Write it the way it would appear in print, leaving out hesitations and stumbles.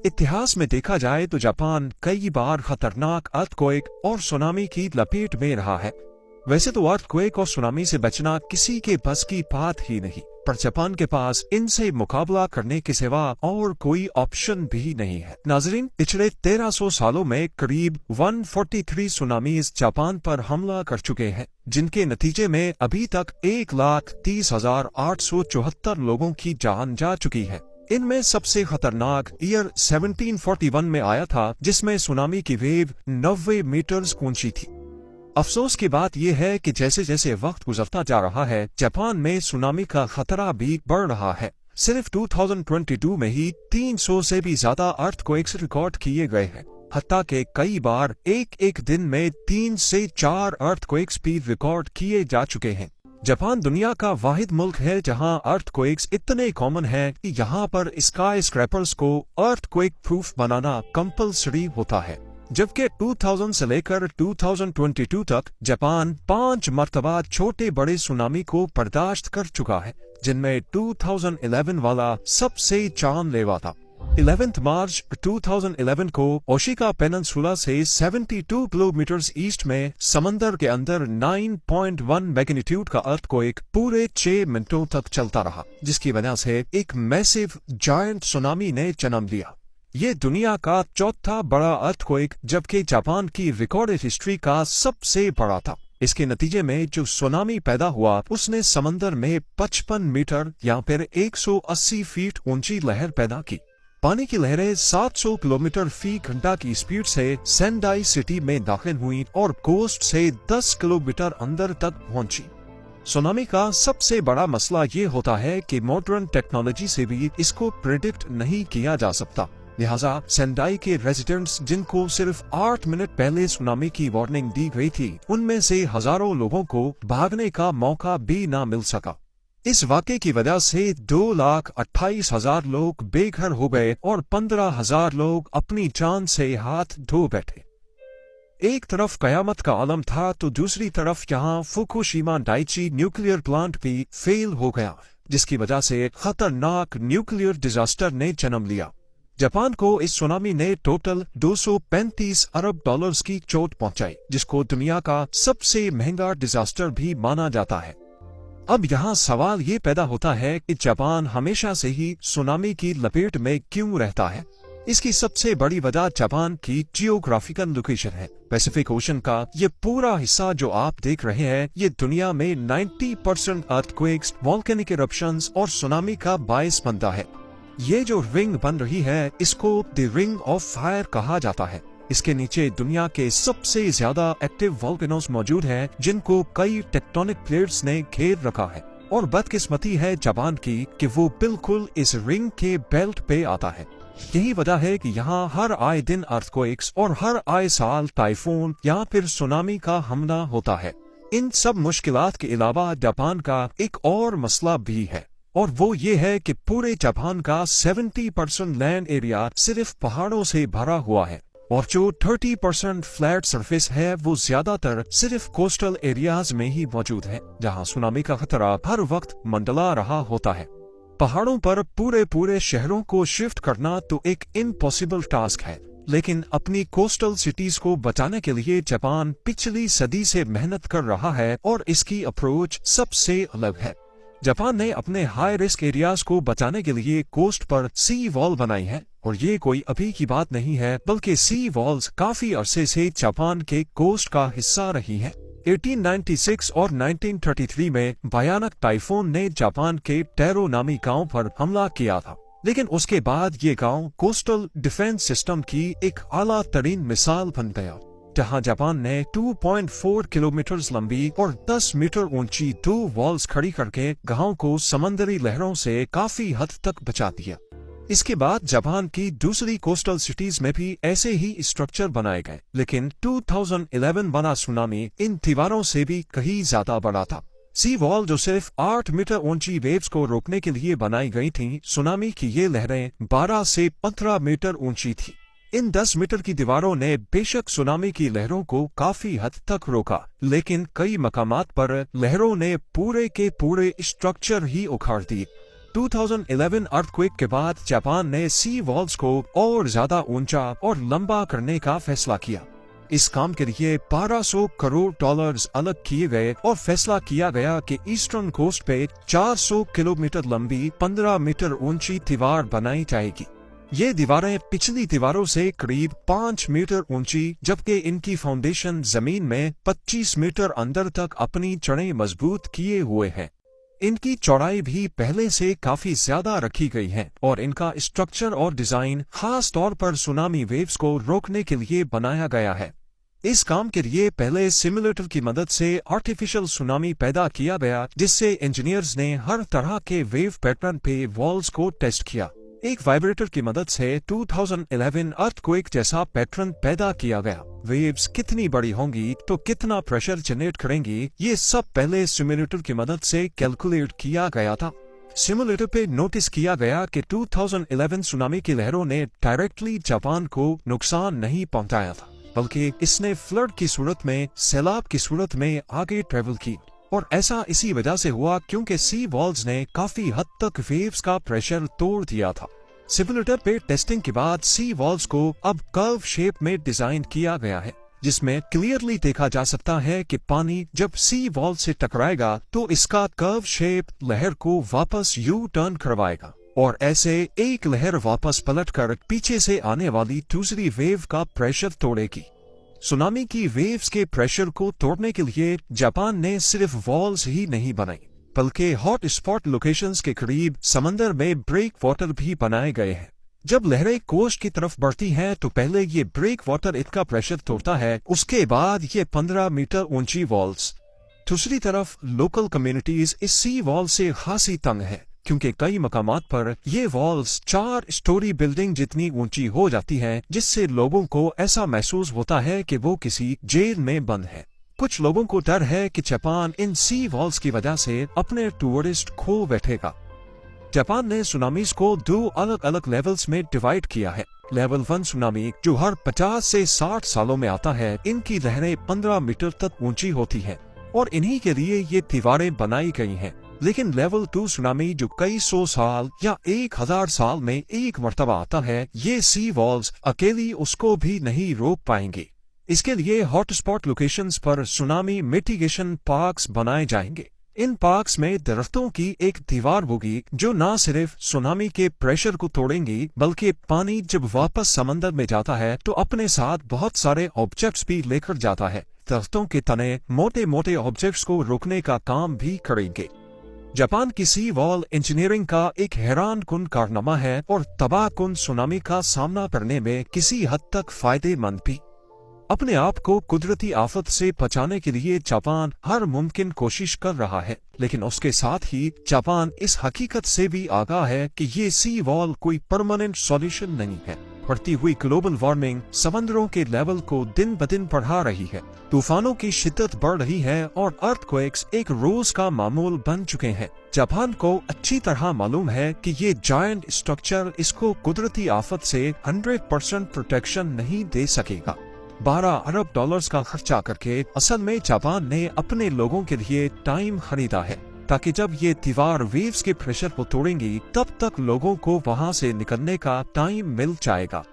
इतिहास में देखा जाए तो जापान कई बार खतरनाक अर्थक्वेक और सुनामी की लपेट में रहा है। वैसे तो अर्थक्वेक और सुनामी से बचना किसी के बस की बात ही नहीं, पर जापान के पास इनसे मुकाबला करने के सिवा और कोई ऑप्शन भी नहीं है। नाजरीन, पिछले 1300 सालों में करीब 143 सुनामीज जापान पर हमला कर चुके हैं, जिनके नतीजे में अभी तक 1,30,874 लोगों की जान जा चुकी है। इनमें सबसे खतरनाक ईयर 1741 में आया था, जिसमें सुनामी की वेव 90 मीटर्स ऊंची थी। अफसोस की बात यह है कि जैसे जैसे वक्त गुजरता जा रहा है, जापान में सुनामी का खतरा भी बढ़ रहा है। सिर्फ 2022 में ही 300 से भी ज्यादा अर्थक्वेक्स रिकॉर्ड किए गए हैं। हत्ता के कई बार एक दिन में 3 से 4 अर्थक्वेक्स भी रिकॉर्ड किए जा चुके हैं। जापान दुनिया का वाहिद मुल्क है जहां अर्थक्वेक्स इतने कॉमन हैं कि यहां पर स्काई स्क्रैपर्स को अर्थक्वेक प्रूफ बनाना कंपलसरी होता है। जबकि 2000 से लेकर 2022 तक जापान 5 मर्तबा छोटे बड़े सुनामी को बर्दाश्त कर चुका है, जिनमें 2011 वाला सबसे जानलेवा था। 11 मार्च 2011 को ओशिका पेनिनसुला से 72 किलोमीटर ईस्ट में समंदर के अंदर 9.1 मैग्नीट्यूड का अर्थक्वेक पूरे 6 मिनटों तक चलता रहा, जिसकी वजह से एक मैसिव जायंट सुनामी ने जन्म लिया। ये दुनिया का चौथा बड़ा अर्थक्वेक, जबकि जापान की रिकॉर्डेड हिस्ट्री का सबसे बड़ा था। इसके नतीजे में जो सुनामी पैदा हुआ, उसने समंदर में 55 मीटर या फिर 180 फीट ऊंची लहर पैदा की। पानी की लहरें 700 किलोमीटर फी घंटा की स्पीड से सेंडाई सिटी में दाखिल हुई और कोस्ट से 10 किलोमीटर अंदर तक पहुंची। सुनामी का सबसे बड़ा मसला ये होता है कि मॉडर्न टेक्नोलॉजी से भी इसको प्रिडिक्ट नहीं किया जा सकता। लिहाजा सेंडाई के रेजिडेंट्स, जिनको सिर्फ 8 मिनट पहले सुनामी की वार्निंग दी गई थी, उनमें से हजारों लोगों को भागने का मौका भी न मिल सका। इस वाक़े की वजह से 2,28,000 लोग बेघर हो गए और 15,000 लोग अपनी जान से हाथ धो बैठे। एक तरफ कयामत का आलम था तो दूसरी तरफ यहाँ फुकुशिमा डाइची न्यूक्लियर प्लांट भी फेल हो गया, जिसकी वजह से खतरनाक न्यूक्लियर डिजास्टर ने जन्म लिया। जापान को इस सुनामी ने टोटल 235 अरब डॉलर्स की चोट पहुंचाई, जिसको दुनिया का सबसे महंगा डिजास्टर भी माना जाता है। अब यहाँ सवाल ये पैदा होता है कि जापान हमेशा से ही सुनामी की लपेट में क्यों रहता है। इसकी सबसे बड़ी वजह जापान की जियोग्राफिकल लोकेशन है। पैसिफिक ओशन का ये पूरा हिस्सा जो आप देख रहे हैं, ये दुनिया में 90% अर्थक्वेक्स, वोल्केनिक इरप्शंस और सुनामी का बायस बनता है। ये जो रिंग बन रही है, इसको द रिंग ऑफ फायर कहा जाता है। इसके नीचे दुनिया के सबसे ज्यादा एक्टिव वोल्केनोस मौजूद हैं, जिनको कई टेक्टोनिक प्लेट्स ने घेर रखा है। और बदकिस्मती है जापान की कि वो बिल्कुल इस रिंग के बेल्ट पे आता है। यही वजह है कि यहाँ हर आए दिन अर्थक्वेक्स और हर आए साल टाइफून या फिर सुनामी का हमला होता है। इन सब मुश्किलात के अलावा जापान का एक और मसला भी है, और वो ये है कि पूरे जापान का 70% लैंड एरिया सिर्फ पहाड़ों से भरा हुआ है, और जो 30% फ्लैट सरफेस है वो ज्यादातर सिर्फ कोस्टल एरियाज में ही मौजूद है, जहां सुनामी का खतरा हर वक्त मंडला रहा होता है। पहाड़ों पर पूरे शहरों को शिफ्ट करना तो एक इम्पॉसिबल टास्क है, लेकिन अपनी कोस्टल सिटीज को बचाने के लिए जापान पिछली सदी से मेहनत कर रहा है, और इसकी अप्रोच सबसे अलग है। जापान ने अपने हाई रिस्क एरियाज को बचाने के लिए कोस्ट पर सी वॉल बनाई है, और ये कोई अभी की बात नहीं है, बल्कि सी वॉल्स काफी अरसे से जापान के कोस्ट का हिस्सा रही हैं। 1896 और 1933 में भयानक टाइफून ने जापान के टेरो नामी गांव पर हमला किया था, लेकिन उसके बाद ये गांव कोस्टल डिफेंस सिस्टम की एक आला तरीन मिसाल बन गया, जहां जापान ने 2.4 किलोमीटर लंबी और 10 मीटर ऊंची 2 वॉल्स खड़ी करके गांव को समंदरी लहरों से काफी हद तक बचा दिया। इसके बाद जापान की दूसरी कोस्टल सिटीज में भी ऐसे ही स्ट्रक्चर बनाए गए, लेकिन 2011 बना सुनामी इन दीवारों से भी कहीं ज्यादा बड़ा था। सी वॉल जो सिर्फ 8 मीटर ऊंची वेव्स को रोकने के लिए बनाई गई थी, सुनामी की ये लहरें 12 से 15 मीटर ऊंची थी। इन 10 मीटर की दीवारों ने बेशक सुनामी की लहरों को काफी हद तक रोका, लेकिन कई मकामात पर लहरों ने पूरे के पूरे स्ट्रक्चर ही उखाड़ दिए। 2011 अर्थक्वेक के बाद जापान ने सी वॉल्स को और ज्यादा ऊंचा और लंबा करने का फैसला किया। इस काम के लिए 1200 करोड़ डॉलर्स अलग किए गए और फैसला किया गया कि ईस्टर्न कोस्ट पे 400 किलोमीटर लंबी 15 मीटर ऊंची दीवार बनाई जाएगी। ये दीवारें पिछली दीवारों से करीब 5 मीटर ऊंची, जबकि इनकी फाउंडेशन जमीन में 25 मीटर अंदर तक अपनी जड़ें मजबूत किए हुए हैं। इनकी चौड़ाई भी पहले से काफी ज्यादा रखी गई है और इनका स्ट्रक्चर और डिजाइन खास तौर पर सुनामी वेव्स को रोकने के लिए बनाया गया है। इस काम के लिए पहले सिमुलेटर की मदद से आर्टिफिशियल सुनामी पैदा किया गया, जिससे इंजीनियर्स ने हर तरह के वेव पैटर्न पे वॉल्स को टेस्ट किया। एक वाइब्रेटर की मदद से 2011 अर्थक्वेक जैसा पैटर्न पैदा किया गया। वेव्स कितनी बड़ी होंगी तो कितना प्रेशर जनरेट करेंगी, ये सब पहले सिमुलेटर की मदद से कैलकुलेट किया गया था। सिमुलेटर पे नोटिस किया गया कि 2011 सुनामी की लहरों ने डायरेक्टली जापान को नुकसान नहीं पहुंचाया था, बल्कि इसने फ्लड की सूरत में, सैलाब की सूरत में आगे ट्रेवल की। और ऐसा इसी वजह से हुआ क्योंकि सी वॉल्स ने काफी हद तक वेव्स का प्रेशर तोड़ दिया था। सिमुलेटर पे टेस्टिंग के बाद सी वॉल्स को अब कर्व शेप में डिजाइन किया गया है, जिसमें क्लियरली देखा जा सकता है कि पानी जब सी वॉल से टकराएगा तो इसका कर्व शेप लहर को वापस यू टर्न करवाएगा और ऐसे एक लहर वापस पलटकर पीछे से आने वाली दूसरी वेव का प्रेशर तोड़ेगी। सुनामी की वेव्स के प्रेशर को तोड़ने के लिए जापान ने सिर्फ वॉल्स ही नहीं बनाई, बल्कि हॉट स्पॉट लोकेशंस के करीब समंदर में ब्रेक वाटर भी बनाए गए हैं। जब लहरें कोस्ट की तरफ बढ़ती हैं तो पहले ये ब्रेक वाटर इनका प्रेशर तोड़ता है, उसके बाद ये 15 मीटर ऊंची वॉल्स। दूसरी तरफ लोकल कम्युनिटीज इस सी वॉल से खासी तंग है, क्योंकि कई मकामात पर ये वॉल्स 4 स्टोरी बिल्डिंग जितनी ऊंची हो जाती हैं, जिससे लोगों को ऐसा महसूस होता है कि वो किसी जेल में बंद है। कुछ लोगों को डर है कि जापान इन सी वॉल्स की वजह से अपने टूरिस्ट खो बैठेगा। जापान ने सुनामीज को 2 अलग अलग लेवल्स में डिवाइड किया है। लेवल 1 सुनामी, जो हर 50 से 60 सालों में आता है, इनकी लहरें 15 मीटर तक ऊंची होती हैं और इन्हीं के लिए ये दीवारें बनाई गई हैं। लेकिन लेवल 2 सुनामी, जो कई 100 साल या 1000 साल में एक मर्तबा आता है, ये सी वॉल्स अकेली उसको भी नहीं रोक पाएंगे। इसके लिए हॉटस्पॉट लोकेशंस पर सुनामी मिटिगेशन पार्क्स बनाए जाएंगे। इन पार्क्स में दरख्तों की एक दीवार होगी जो न सिर्फ सुनामी के प्रेशर को तोड़ेंगी, बल्कि पानी जब वापस समंदर में जाता है तो अपने साथ बहुत सारे ऑब्जेक्ट्स भी लेकर जाता है। दरख्तों के तने मोटे मोटे ऑब्जेक्ट्स को रोकने का काम भी करेंगे। जापान की सी वॉल इंजीनियरिंग का एक हैरान कुन कारनामा है और तबाह कुन सुनामी का सामना करने में किसी हद तक फायदेमंद भी। अपने आप को कुदरती आफत से बचाने के लिए जापान हर मुमकिन कोशिश कर रहा है, लेकिन उसके साथ ही जापान इस हकीकत से भी आगाह है कि ये सी वॉल कोई परमानेंट सॉल्यूशन नहीं है। बढ़ती हुई ग्लोबल वार्मिंग समंदरों के लेवल को दिन ब दिन बढ़ा रही है, तूफानों की शिद्दत बढ़ रही है और अर्थक्वेक्स एक रोज का मामूल बन चुके हैं। जापान को अच्छी तरह मालूम है कि ये जायंट स्ट्रक्चर इसको कुदरती आफत से 100% प्रोटेक्शन नहीं दे सकेगा। 12 अरब डॉलर्स का खर्चा करके असल में जापान ने अपने लोगों के लिए टाइम खरीदा है, ताकि जब ये दीवार वेव्स के प्रेशर को तोड़ेंगी तब तक लोगों को वहां से निकलने का टाइम मिल जाएगा।